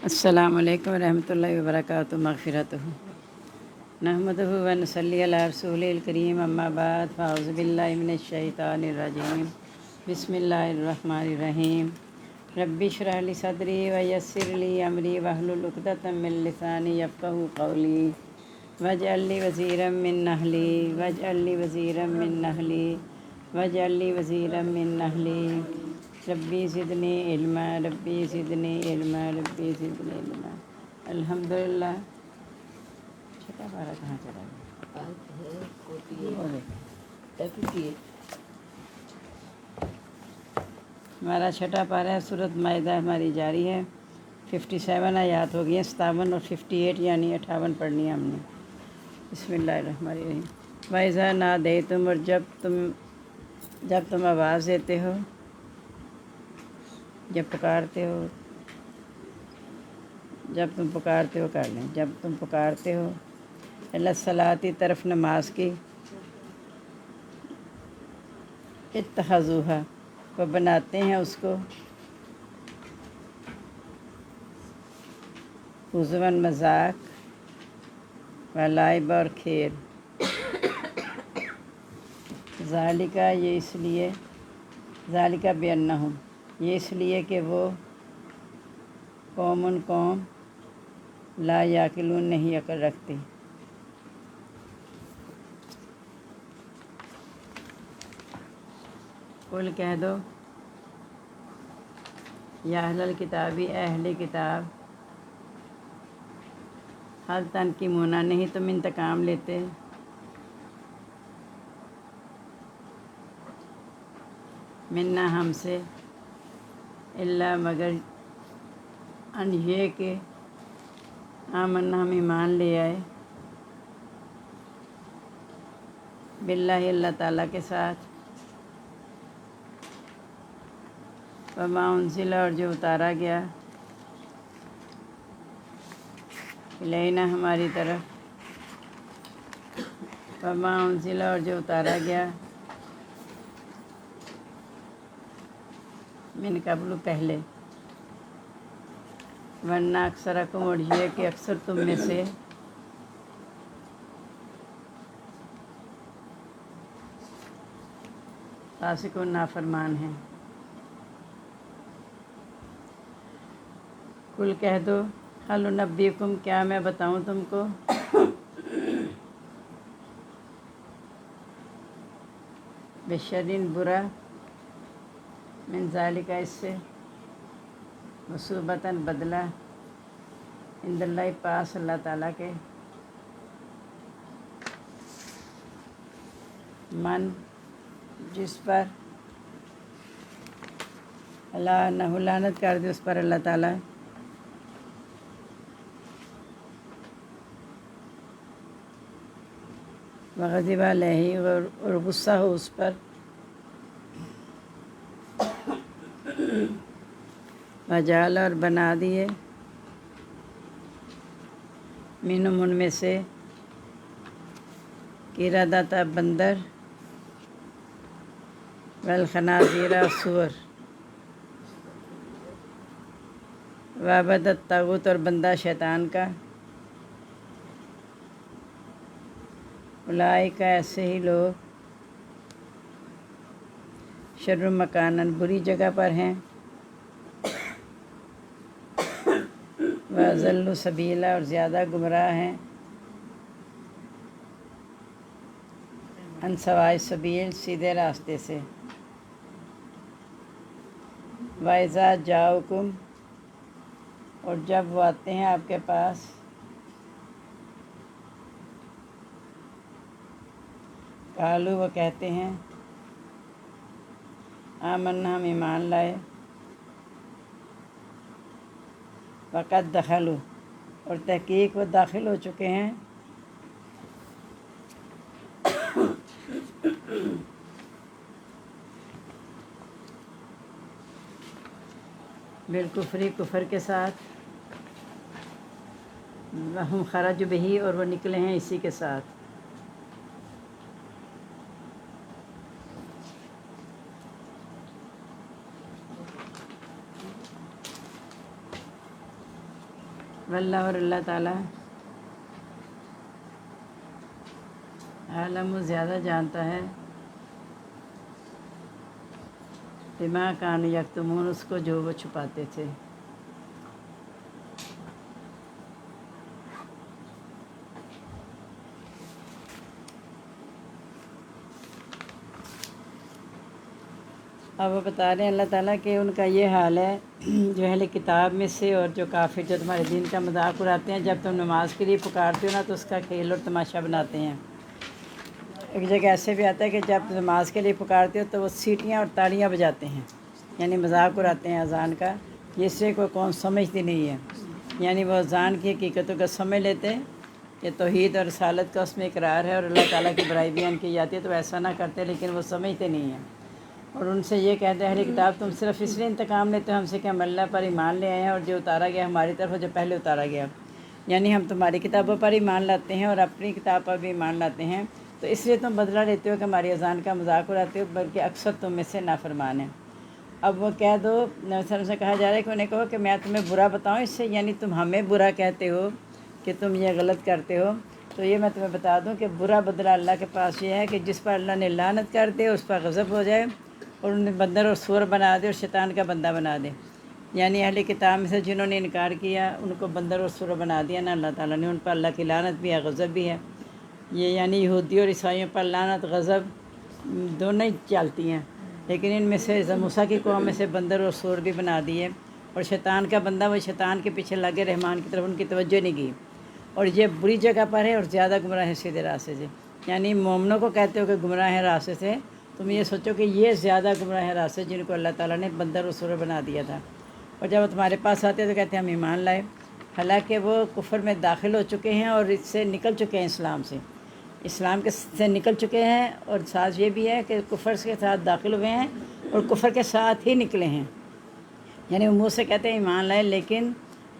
السلام علیکم ورحمۃ اللہ وبرکاتہ مغفرتہ نحمدہ و نصلی علی رسول الکریم اما بعد فاعوذ باللہ من الشیطان الرجیم بسم اللہ الرحمن الرحیم رب اشرح لی صدری ویسر لی امری واحلل عقدۃ من لسانی یفقہوا قولی واجعل لی وزیرا من اہلی ربی زدنی علما الحمدللہ۔ چھٹا پارہ کہاں چلا گیا؟ ہمارا چھٹا پارہ ہے، سورۃ مائدہ ہماری جاری ہے۔ 57 آیات ہو گئی ہیں، 57 اور 58 یعنی 58 پڑھنی ہے ہم نے۔ بسم اللہ الرحمن الرحیم۔ وَإِذَا نَادَيْتُمْ، اور جب تم آواز دیتے ہو، جب تم پکارتے ہو کر لیں، جب تم پکارتے ہو الی الصلاۃ، طرف نماز کی، اتخذوہا، وہ بناتے ہیں اس کو، ہزوا، مذاق، و لعب، اور کھیل۔ ذالک، یہ اس لیے، ذالک بانہم، یہ اس لیے کہ وہ قوم لا یعقلون، نہیں عقل رکھتی۔ قل، کہہ دو، یا اہل الکتابی، اہل کتاب، حل تنقمون، نہیں تم انتقام لیتے، منا، ہم سے، الا، مگر، ان، یہ کہ، آمنا، ہم ایمان لے آئے، باللہ، اللہ تعالیٰ کے ساتھ، وما انزل، اور جو اتارا گیا، الینا، ہماری طرف، وما انزل، اور جو اتارا گیا، من قبل، پہلے، ورنہ اکثرکم، اور یہ کہ اکثر تم میں سے، فاسقون، نافرمان ہیں۔ قل، کہہ دو، هل انبئکم، کیا میں بتاؤں تم کو، بشرین، برا، من ذالک، اس سے، مصوبتاً، بدلہ، عند اللہ، پاس اللہ تعالیٰ کے، من، جس پر، اللہ لعنت کر دے اس پر اللہ تعالیٰ، وغضب علیہ، اور غصہ ہو اس پر، وجعل، اور بنا دیے، منہم، ان میں سے، قردۃ، بندر، والخنازیر، سور، وعبدۃ الطاغوت، اور بندہ شیطان کا، اولئک، ایسے ہی لوگ، شر مکانا، بری جگہ پر ہیں، واضل سبیلا، اور زیادہ گمراہ ہیں، عن سواء السبیل، سیدھے راستے سے۔ وَإِذَا جَاءُوكُمْ، اور جب وہ آتے ہیں آپ کے پاس، قالوا، وہ کہتے ہیں، آمنا، ہم ایمان لائے، وقد دخلوا، اور تحقیق وہ داخل ہو چکے ہیں، بالکفر، کفر کے ساتھ، وہم خرجوا بہ، اور وہ نکلے ہیں اسی کے ساتھ۔ واللہ اور اللہ تعالیٰ عالم و زیادہ جانتا ہے بما کانوا یکتمون، اس کو جو وہ چھپاتے تھے۔ اب وہ بتا رہے ہیں اللہ تعالیٰ کہ ان کا یہ حال ہے جو اہل کتاب میں سے اور جو کافر جو تمہارے دین کا مذاق اڑاتے ہیں، جب تم نماز کے لیے پکارتے ہو نا تو اس کا کھیل اور تماشا بناتے ہیں۔ ایک جگہ ایسے بھی آتا ہے کہ جب نماز کے لیے پکارتے ہو تو وہ سیٹیاں اور تالیاں بجاتے ہیں، یعنی مذاق اڑاتے ہیں اذان کا، جس سے کوئی قوم سمجھتی نہیں ہے، یعنی وہ اذان کی حقیقتوں کا سمجھ لیتے ہیں کہ توحید اور رسالت کا اس میں اقرار ہے اور اللہ تعالیٰ کی برائی بیان کی جاتی ہے، تو ایسا نہ کرتے، لیکن وہ سمجھتے نہیں ہیں۔ اور ان سے یہ کہتے ہیں اہل کتاب تم صرف اس لیے انتقام لیتے ہو ہم سے کہ ہم اللہ پر ایمان لے آئے ہیں اور جو اتارا گیا ہماری طرف جو پہلے اتارا گیا، یعنی ہم تمہاری کتابوں پر ایمان لاتے ہیں اور اپنی کتاب پر بھی ایمان لاتے ہیں، تو اس لیے تم بدلہ لیتے ہو کہ ہماری اذان کا مذاق اڑاتے ہو، بلکہ اکثر تم میں سے نافرمان ہیں۔ اب وہ کہہ دو، نبی صلی اللہ علیہ وسلم سے کہا جا رہا ہے کہ انہیں کہو کہ میں تمہیں برا بتاؤں اس سے، یعنی تم ہمیں برا کہتے ہو کہ تم یہ غلط کرتے ہو، تو یہ میں تمہیں بتا دوں کہ برا بدلہ اللہ کے پاس یہ ہے کہ جس پر اللہ نے لعنت کر دے اس پر غضب ہو جائے اور انہیں بندر اور سور بنا دے اور شیطان کا بندہ بنا دے، یعنی اہل کتاب میں سے جنہوں نے انکار کیا ان کو بندر اور سور بنا دیا نا اللہ تعالیٰ نے، ان پر اللہ کی لعنت بھی ہے، غضب بھی ہے۔ یہ یعنی یہودی اور عیسائیوں پر لعنت غضب دونوں ہی چلتی ہیں، لیکن ان میں سے موسیٰ کی قوم میں سے بندر اور سور بھی بنا دیے، اور شیطان کا بندہ وہ شیطان کے پیچھے لگے، رحمان کی طرف ان کی توجہ نہیں کی، اور یہ بری جگہ پر ہے اور زیادہ گمراہ ہے سیدھے راستے سے، یعنی مومنوں کو کہتے ہو کہ گمراہ ہے راستے سے، تم یہ سوچو کہ یہ زیادہ گمراہ ہے راستے جن کو اللہ تعالیٰ نے بندر اور سور بنا دیا تھا، اور جب وہ تمہارے پاس آتے ہیں تو کہتے ہیں ہم ایمان لائے، حالانکہ وہ کفر میں داخل ہو چکے ہیں اور اس سے نکل چکے ہیں، اسلام سے نکل چکے ہیں، اور ساتھ یہ بھی ہے کہ کفر کے ساتھ داخل ہوئے ہیں اور کفر کے ساتھ ہی نکلے ہیں، یعنی وہ منہ سے کہتے ہیں ایمان لائے لیکن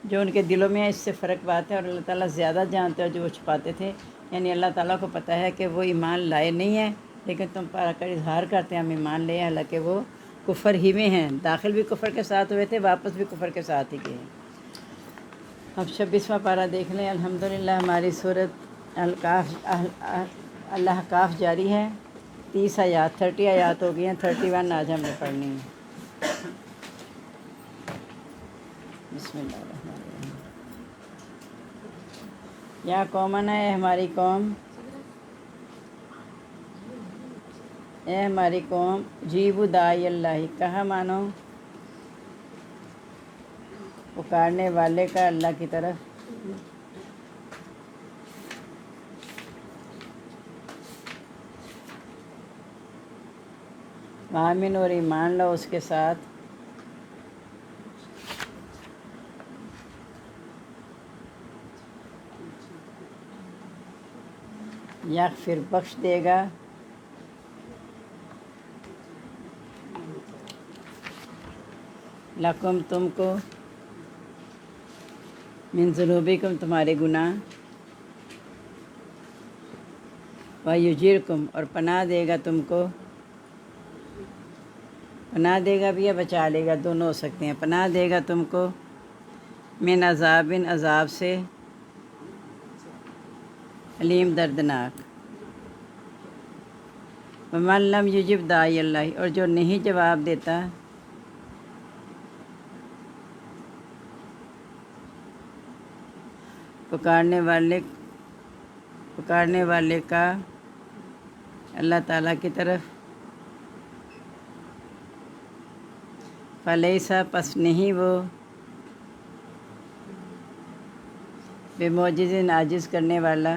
جو ان کے دلوں میں ہے اس سے فرق بات ہے، اور اللہ تعالیٰ زیادہ جانتے ہیں جو وہ چھپاتے تھے، یعنی اللہ تعالیٰ کو پتہ ہے کہ وہ ایمان لائے نہیں ہیں، لیکن تم پر آ کر اظہار کرتے ہیں ہم ایمان لے، حالانکہ وہ کفر ہی میں ہیں، داخل بھی کفر کے ساتھ ہوئے تھے، واپس بھی کفر کے ساتھ ہی گئے ہیں۔ اب 26واں پارہ دیکھ لیں۔ الحمدللہ ہماری صورت الاحقاف جاری ہے، 30 آیات 30 آیات ہو گئی ہیں، 31 آج ہم نے پڑھنی ہے۔ بسم اللہ الرحمن الرحیم۔ یا قومنا، اے ہماری قوم، اے ہماری قوم، جیبو داعی اللہ، کہا مانو پکارنے والے کا اللہ کی طرف، آمین اور ایمان لو اس کے ساتھ، یغفر بخش دے گا، لکم تم کو، من ذنوبکم تمہارے گناہ، ویجرکم اور پناہ دے گا تم کو، پناہ دے گا بھی یا بچا لے گا، دونوں ہو سکتے ہیں، پناہ دے گا تم کو، من عذاب عذاب سے، علیم دردناک، ومن لم یجب داعی اللہ اور جو نہیں جواب دیتا پکارنے والے کا اللہ تعالیٰ کی طرف، فلیسا پس نہیں وہ بے معجز عاجز کرنے والا،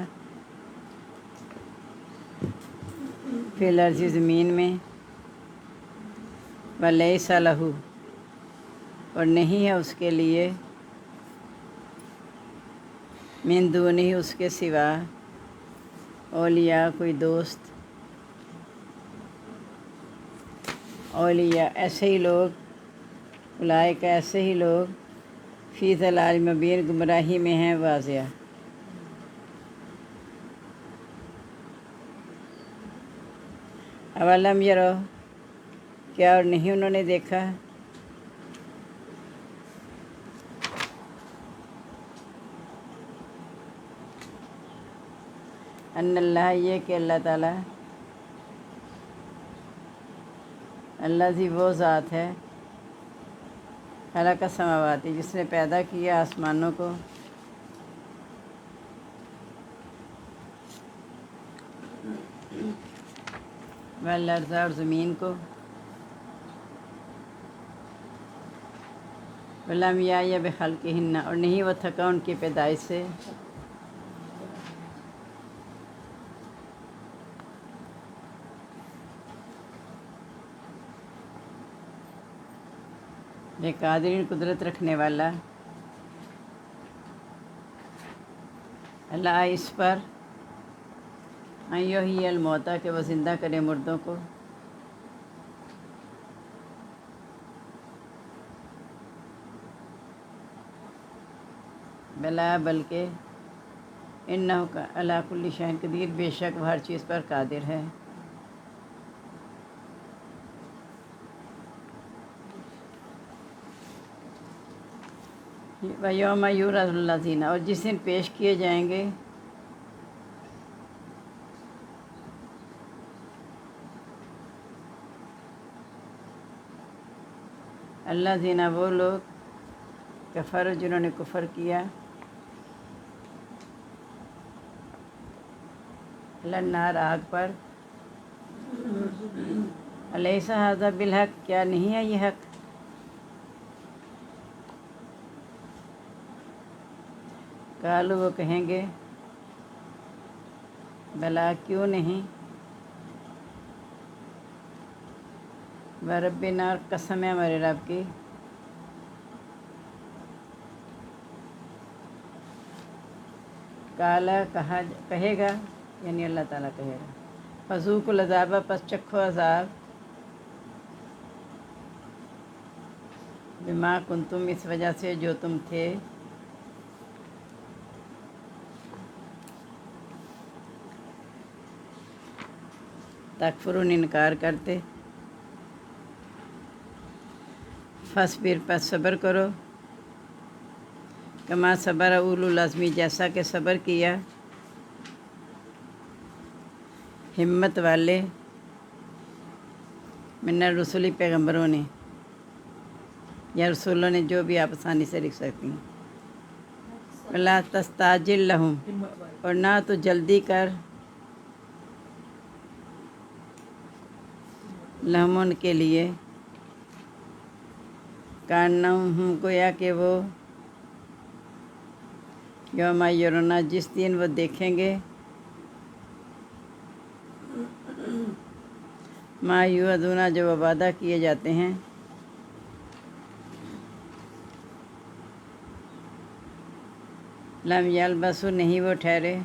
فی الارض زمین میں، ولیس لہ اور نہیں ہے اس کے لیے، من دونہ اس کے سوا، اولیاء کوئی دوست، اولیاء ایسے ہی لوگ، اولئک ایسے ہی لوگ، فی ضلال مبین گمراہی میں ہیں واضح۔ اولم یرو کیا اور نہیں انہوں نے دیکھا، ان اللہ یہ کہ اللہ تعالیٰ اللہ زی وہ ذات ہے خلق السماواتی جس نے پیدا کیا آسمانوں کو والارض اور زمین کو ولم یا بخلقہن اور نہیں وہ تھکا ان کی پیدائش سے بے قادرین قدرت رکھنے والا اللہ اس پر یحیی الموتیٰ کہ وہ زندہ کرے مردوں کو بلا بلکہ انہ علی کل شیء قدیر بے شک وہ ہر چیز پر قادر ہے وَيَوْمَ يُعْرَضُ الَّذِينَ اور جس دن پیش کیے جائیں گے الذین وہ لوگ کفر جنہوں نے کفر کیا النار آگ پر الیس ھذا بالحق کیا نہیں ہے یہ حق قالوا وہ کہیں گے بلا کیوں نہیں وربنا اور قسم ہے ہمارے رب کی کالا کہے گا یعنی اللہ تعالیٰ کہے گا فذوقوا العذاب پس چکھو عذاب بما کنتم اس وجہ سے جو تم تھے تکفرون انکار کرتے فاصبر پس صبر کرو کما صبر اولو العزم جیسا کہ صبر کیا ہمت والے من الرسل پیغمبروں نے یا رسولوں نے جو بھی آپ آسانی سے لکھ سکتی ہیں ولا تستعجل لہم اور نہ تو جلدی کر لہم ان کے لیے کانہم گویا کہ وہ یوم یرونا جس دن وہ دیکھیں گے ما یوعدون جو وہ وعدہ کیے جاتے ہیں لم یلبثوا نہیں وہ ٹھہرے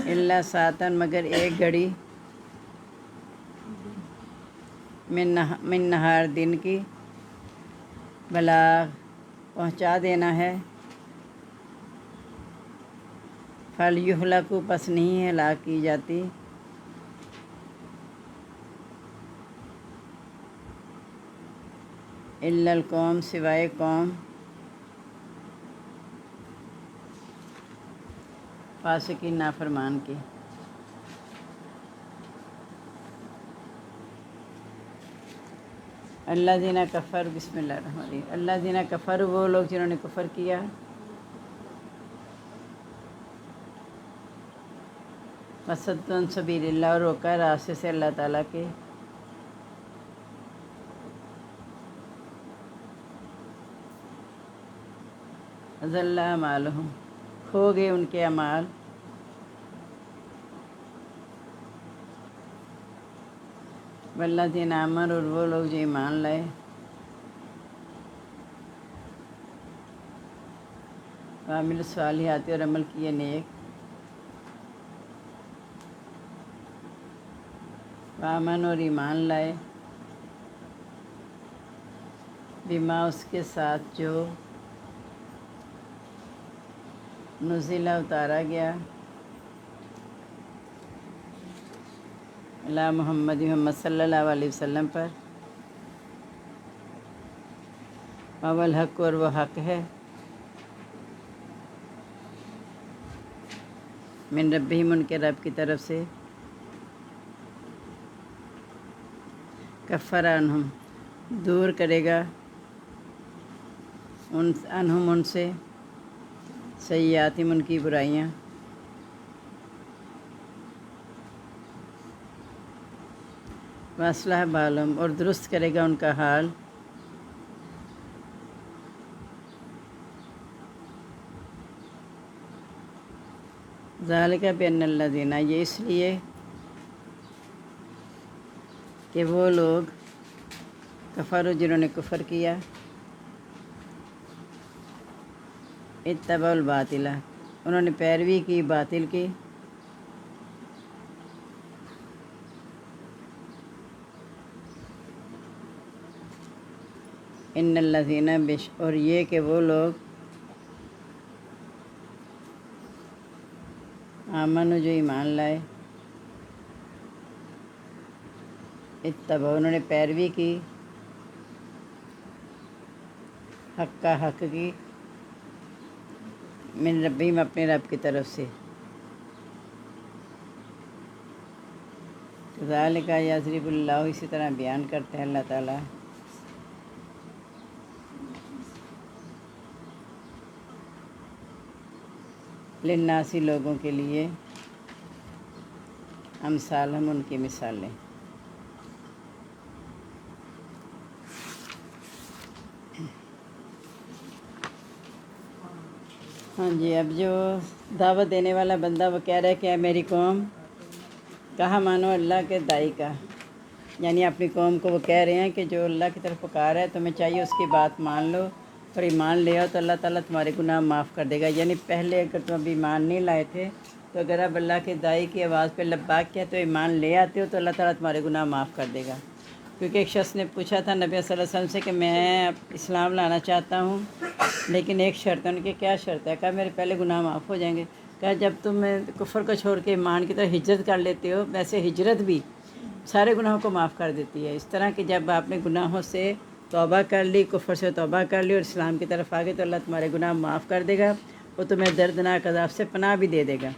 الا ساعتن مگر ایک گھڑی من نہار دن کی بلاغ پہنچا دینا ہے فلیہلکوا پس نہیں ہلاک کی جاتی الا القوم سوائے قوم فاسقین نافرمان کی الذین کفر بسم اللہ الرحمن الرحیم الذین کفر وہ لوگ جنہوں نے کفر کیا وصدوا عن سبیل اللہ اور روکا راستے سے اللہ تعالیٰ کے اضل اعمالہم کھو گئے ان کے اعمال والذین آمنوا اور وہ لوگ جو ایمان لائے وعملوا الصالحات اور عمل کیے نیک وآمنوا اور ایمان لائے بما اس کے ساتھ جو نزل اتارا گیا علی محمد صلی اللہ علیہ وسلم پر اول حق اور وہ حق ہے من ربہم ان کے رب کی طرف سے، کفر عنہم دور کرے گا عنہم ان سے، سیئاتہم ان کی برائیاں، واصلح بالہم اور درست کرے گا ان کا حال، ذالک بأن الذین، یہ اس لیے کہ وہ لوگ کفروا جنہوں نے کفر کیا، اتبعوا الباطل انہوں نے پیروی کی باطل کی، ان الذین اور یہ کہ وہ لوگ آمنوا جو ایمان لائے، اتبعوا انہوں نے پیروی کی، حق کا حق کی، من ربہم اپنے رب کی طرف سے، ذالک یضرب اللہ اسی طرح بیان کرتے ہیں اللہ تعالیٰ للناس لوگوں کے لیے، امثالہم ان کی مثالیں۔ ہاں جی، اب جو دعوت دینے والا بندہ وہ کہہ رہا ہے کہ اے میری قوم، کہا مانو اللہ کے دائی کا، یعنی اپنی قوم کو وہ کہہ رہے ہیں کہ جو اللہ کی طرف پکار ہے تمہیں چاہیے اس کی بات مان لو اور ایمان لے آؤ تو اللہ تعالیٰ تمہارے گناہ معاف کر دے گا۔ یعنی پہلے اگر تم ابھی ایمان نہیں لائے تھے تو اگر اب اللہ کے دائی کی آواز پہ لبیک کیا تو ایمان لے آتے ہو تو اللہ تعالیٰ تمہارے گناہ معاف کر دے گا۔ کیونکہ ایک شخص نے پوچھا تھا نبی صلی اللہ علیہ وسلم سے کہ میں اسلام لانا چاہتا ہوں لیکن ایک شرط ہے۔ ان کی کیا شرط ہے؟ کہا میرے پہلے گناہ معاف ہو جائیں گے۔ کہا جب تم کفر کو چھوڑ کے ایمان کی طرف ہجرت کر لیتے ہو، ویسے ہجرت بھی سارے گناہوں کو معاف کر دیتی ہے۔ اس طرح کہ جب آپ نے گناہوں سے توبہ کر لی، کفر سے توبہ کر لی اور اسلام کی طرف آ گئے تو اللہ تمہارے گناہ معاف کر دے گا، وہ تمہیں دردناک عذاب سے پناہ بھی دے دے گا۔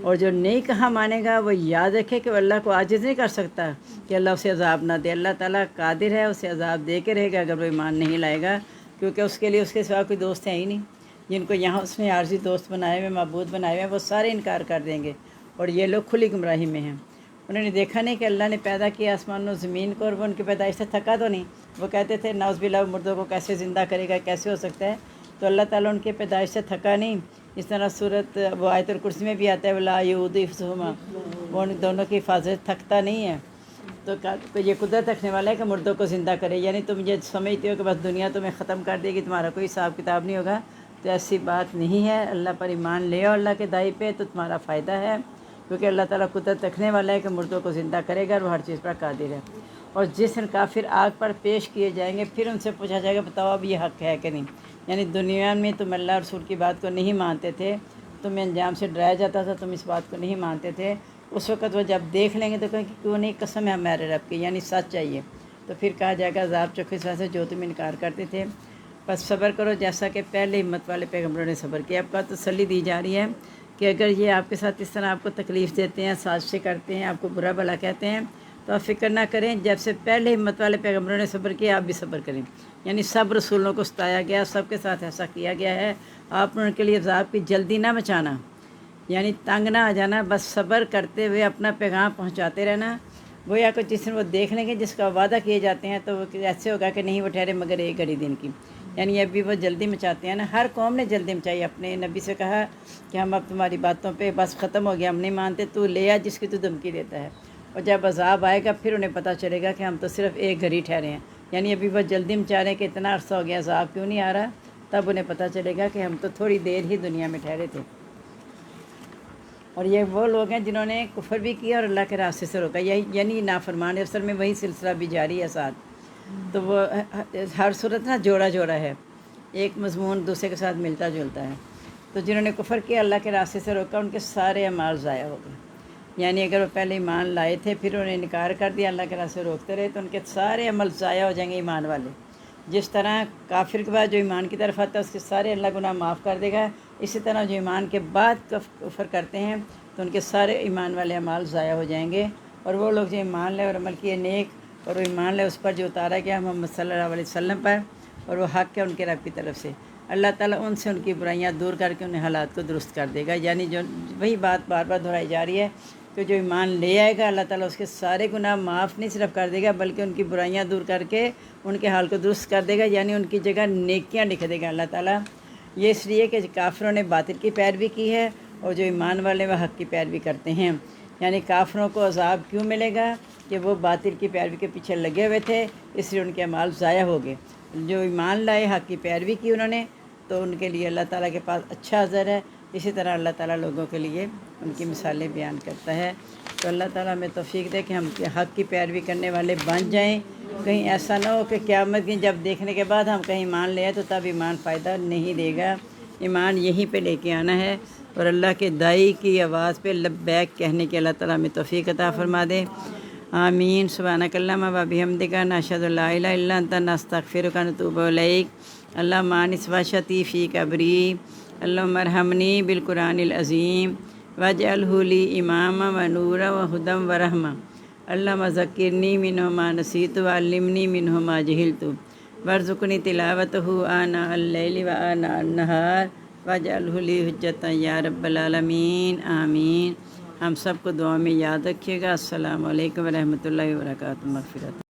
اور جو نہیں کہا مانے گا وہ یاد رکھے کہ وہ اللہ کو عاجز نہیں کر سکتا کہ اللہ اسے عذاب نہ دے۔ اللہ تعالیٰ قادر ہے اسے عذاب دے کے رہے گا اگر وہ ایمان نہیں لائے گا، کیونکہ اس کے لیے اس کے سوا کوئی دوست ہے ہی نہیں۔ جن کو یہاں اس نے عارضی دوست بنائے ہوئے، معبود بنائے ہوئے ہیں، وہ سارے انکار کر دیں گے اور یہ لوگ کھلی گمراہی میں ہیں۔ انہوں نے دیکھا نہیں کہ اللہ نے پیدا کیا آسمان و زمین کو اور وہ ان کی پیدائش سے تھکا تو نہیں۔ وہ کہتے تھے نعوذ باللہ مردوں کو کیسے زندہ کرے گا، کیسے ہو سکتا ہے؟ تو اللہ تعالیٰ ان کی پیدائش سے تھکا نہیں۔ اس طرح صورت وہ آیت الکرسی میں بھی آتا ہے وَلَا يُؤْوِدُهُ حِفْظُهُمَا، وہ ان دونوں کی حفاظت تھکتا نہیں ہے۔ تو یہ قدرت رکھنے والا ہے کہ مردوں کو زندہ کرے۔ یعنی تم یہ سمجھتے ہو کہ بس دنیا تمہیں ختم کر دے گی، تمہارا کوئی حساب کتاب نہیں ہوگا، تو ایسی بات نہیں ہے۔ اللہ پر ایمان لے آؤ اللہ کے دائی پہ تو تمہارا فائدہ ہے، کیونکہ اللہ تعالیٰ قدرت رکھنے والا ہے کہ مردوں کو زندہ کرے گا اور وہ ہر چیز پر قادر ہے۔ اور جس دن کافر آگ پر پیش کیے جائیں گے پھر ان سے پوچھا جائے گا بتاؤ اب یہ حق ہے کہ نہیں۔ یعنی دنیا میں تم اللہ رسول کی بات کو نہیں مانتے تھے، تمہیں انجام سے ڈرایا جاتا تھا، تم اس بات کو نہیں مانتے تھے۔ اس وقت وہ جب دیکھ لیں گے تو کہیں کہ کیوں نہیں، قسم ہے ہمارے رب کی، یعنی سچ چاہیے۔ تو پھر کہا جائے گا عذاب چکھو اس وجہ سے جو تم انکار کرتے تھے، بس صبر کرو جیسا کہ پہلے ہمت والے پیغمبروں نے صبر کیا۔ آپ کا تسلی دی جا رہی ہے کہ اگر یہ آپ کے ساتھ اس طرح آپ کو تکلیف دیتے ہیں، سازشیں کرتے ہیں، آپ کو برا بھلا کہتے ہیں تو آپ فکر نہ کریں، جب سے پہلے ہمت والے پیغمبروں نے صبر کیا آپ بھی صبر کریں۔ یعنی سب رسولوں کو ستایا گیا، سب کے ساتھ ایسا کیا گیا ہے، آپ ان کے لیے عذاب کی جلدی نہ مچانا، یعنی تنگ نہ آ جانا، بس صبر کرتے ہوئے اپنا پیغام پہنچاتے رہنا۔ وہ یا کوئی جس دن وہ دیکھ لیں گے جس کا وعدہ کیے جاتے ہیں تو وہ ایسے ہوگا کہ نہیں وہ ٹھہرے مگر ایک گھڑی دن کی، یعنی ابھی وہ جلدی مچاتے ہیں نا۔ ہر قوم نے جلدی مچائی، اپنے نبی سے کہا کہ ہم اب تمہاری باتوں پہ بس ختم ہو گیا، ہم نہیں مانتے، تو لے آ جس کی تو دھمکی دیتا ہے۔ اور جب عذاب آئے گا پھر انہیں پتہ چلے گا کہ ہم تو صرف ایک گھڑی ٹھہرے ہیں، یعنی ابھی وہ جلدی مچا رہے ہیں کہ اتنا عرصہ ہو گیا عذاب کیوں نہیں آ رہا، تب انہیں پتہ چلے گا کہ ہم تو تھوڑی دیر ہی دنیا میں ٹھہرے تھے۔ اور یہ وہ لوگ ہیں جنہوں نے کفر بھی کیا اور اللہ کے راستے سے روکا، یعنی نافرمان، اصل میں وہی سلسلہ بھی جاری ہے ساتھ۔ تو وہ ہر صورت نا جوڑا جوڑا ہے، ایک مضمون دوسرے کے ساتھ ملتا جلتا ہے۔ تو جنہوں نے کفر کیا اللہ کے راستے سے روکا ان کے سارے اعمال ضائع ہو گئے۔ یعنی اگر وہ پہلے ایمان لائے تھے پھر انہیں انکار کر دیا، اللہ کے راستے سے روکتے رہے تو ان کے سارے عمل ضائع ہو جائیں گے ایمان والے۔ جس طرح کافر کے بعد جو ایمان کی طرف آتا ہے اس کے سارے اللہ گناہ معاف کر دے گا، اسی طرح جو ایمان کے بعد کفر کرتے ہیں تو تو ان کے سارے ایمان والے اعمال ضائع ہو جائیں گے، اور وہ لوگ جو ایمان لے اور عمل کیے نیک، اور وہ ایمان لے اس پر جو اتارا گیا محمد صلی اللہ علیہ وسلم پر، اور وہ حق ہے ان کے رب کی طرف سے، اللہ تعالیٰ ان سے ان کی برائیاں دور کر کے انہیں حالات کو درست کر دے گا۔ یعنی جو وہی بات بار بار دہرائی جا رہی ہے کہ جو ایمان لے آئے گا اللہ تعالیٰ اس کے سارے گناہ معاف نہیں صرف کر دے گا بلکہ ان کی برائیاں دور کر کے ان کے حال کو درست کر دے گا، یعنی ان کی جگہ نیکیاں لکھ دے گا اللہ تعالیٰ۔ یہ اس لیے کہ کافروں نے باطل کی پیروی کی ہے اور جو ایمان والے وہ حق کی پیروی کرتے ہیں۔ یعنی کافروں کو عذاب کیوں ملے گا کہ وہ باطل کی پیروی کے پیچھے لگے ہوئے تھے، اس لیے ان کے اعمال ضائع ہو گئے۔ جو ایمان لائے حق کی پیروی کی انہوں نے، تو ان کے لیے اللہ تعالیٰ کے پاس اچھا اجر ہے۔ اسی طرح اللہ تعالیٰ لوگوں کے لیے ان کی مثالیں بیان کرتا ہے۔ تو اللہ تعالیٰ ہمیں توفیق دے کہ ہم حق کی پیروی کرنے والے بن جائیں۔ کہیں ایسا نہ ہو کہ قیامت کی جب دیکھنے کے بعد ہم کہیں ایمان لے آئے تو تب ایمان فائدہ نہیں دے گا۔ ایمان یہیں پہ لے کے آنا ہے، اور اللہ کے دائی کی آواز پہ لبیک کہنے کی اللہ تعالیٰ ہمیں توفیق عطا فرما دے۔ آمین۔ سبحانک اللہم و بحمدک نشہد ان لا الہ الا انت نستغفرک و نتوب الیک۔ اللہم آنس وشتی فی قبری، اللہم ارحمنی بالقرآن العظیم واجعلہ لی اماما و نورا و ہدی و رحمہ، اللہم ذکرنی منہ ما نسیت وعلمنی منہ ما جہلت وارزقنی تلاوتہ آناء اللیل و آناء النہار واجعلہ لی حجۃ یا رب العالمین۔ آمین۔ ہم سب کو دعا میں یاد رکھیے گا۔ السلام علیکم ورحمۃ اللہ وبرکاتہ۔ مغفرت۔